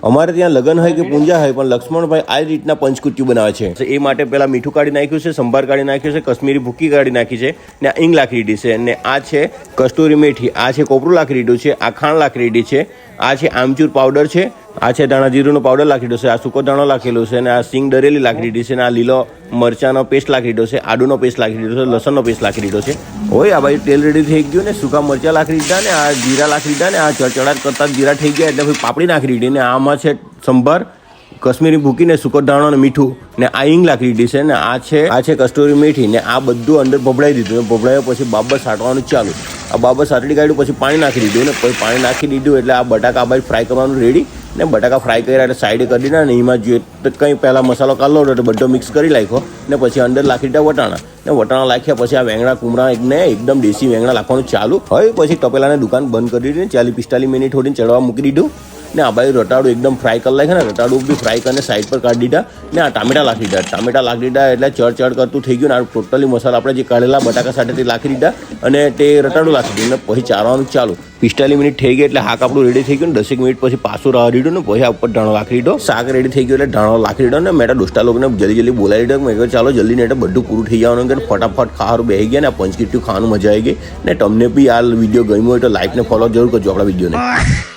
અમારે ત્યાં લગ્ન હોય કે પૂંજા હોય પણ લક્ષ્મણભાઈ આ રીતના પંચકુટ્યું બનાવે છે. એ માટે પેલા મીઠું કાઢી નાખ્યું છે, સંભાર કાઢી નાખ્યું છે, કશ્મીરી ભૂકી કાઢી નાખી છે ને આ ઈંગ લાખી દીધી છે ને આ છે કસ્તુરી મેથી, આ છે કોપરું લાખી દીધું છે, આ ખાંડ લાખી દીધી છે, આ છે આમચૂર પાવડર છે, આ છે ધાણા જીરુંનો પાવડર લાખી દીધો છે, આ સૂકો દાણો લાખેલો છે ને આ સિંગ દરેલી લાખી દીધી છે ને આ લીલો મરચાનો પેસ્ટ લાખી દીધો છે, આદુનો પેસ્ટ લાખી દીધો છે, લસણનો પેસ્ટ લાખી દીધો છે. હોય આ ભાઈ તેલ રેડી થઈ ગયું ને સૂકા મરચાં લાખી દીધા ને આ જીરા લાખી દીધા ને આ ચડચડાટ કરતા જીરા થઈ ગયા એટલે ભાઈ પાપડી નાખી દીધી ને આમાં છે સંભાર, કશ્મીરી ભૂકીને સૂકો દાણો ને મીઠું ને આ ઈંગ લાખી દીધી છે ને આ છે કસ્તુરી મેથી ને આ બધું અંદર ભભળાઈ દીધું. ભભળાયો પછી બાબર સાટવાનું ચાલુ. આ બાબર સાટડી કાઢ્યું પછી પાણી નાખી દીધું ને પછી પાણી નાખી દીધું એટલે આ બટાકા ભાઈ ફ્રાય કરવાનું રેડી ને બટાકા ફ્રાય કર્યા એટલે સાઈડ કરી દીધા ને એમાં જોઈએ તો કંઈ પહેલાં મસાલો કાઢલો એટલે બધો મિક્સ કરી નાખ્યો ને પછી અંદર લાખી દીધા વટાણા ને વટાણા લાખ્યા પછી આ વેંગણા કુમડા ને એકદમ દેશી વેંગણા લાખવાનું ચાલુ. હવે પછી તપેલાને દુકાન બંધ કરી દીધી 40-45 મિનિટ થોડી ચડવા મૂકી દીધું ને આ બાજુ રટાડું એકદમ ફ્રાય કરી નાખે ને રટાડું બી ફ્રાય કરીને સાઈડ પર કાઢી દીધા ને આ ટામેટા લાખી દીધા. ટામેટા લાખી દીધા એટલે ચડ કરતું થઈ ગયું ને આ ટોટલી મસાલા આપણે જે કાઢેલા બટાકા સાથે લાખી દીધા અને તે રટાડું લાખી દીધું ને પછી ચારવાનું ચાલુ. 45 મિનિટ થઈ ગઈ એટલે શાક આપણું રેડી થઈ ગયું ને 10 મિનિટ પછી પાછું રાહ દીધું ને પછી આ ઉપર ધાણો લાખી દીધો. શાક રેડી થઈ ગયું એટલે ધાણો લાખી દીધો ને મેં દોસ્તા લોકોને જલ્દી બોલાવી દીધો. મેં કહ્યું ચાલો જલ્દી ને એટલે બધું પૂરું થઈ જવાનું કે ફટાફટ ખાવાનું બેસી ગયા ને આ પંચકીટ્યું ખાવાનું મજા આવી ગઈ ને તમને બી આ વિડીયો ગમ્યો હોય તો લાઈક ને ફોલો જરૂર કરજો આપણા વિડીયોને.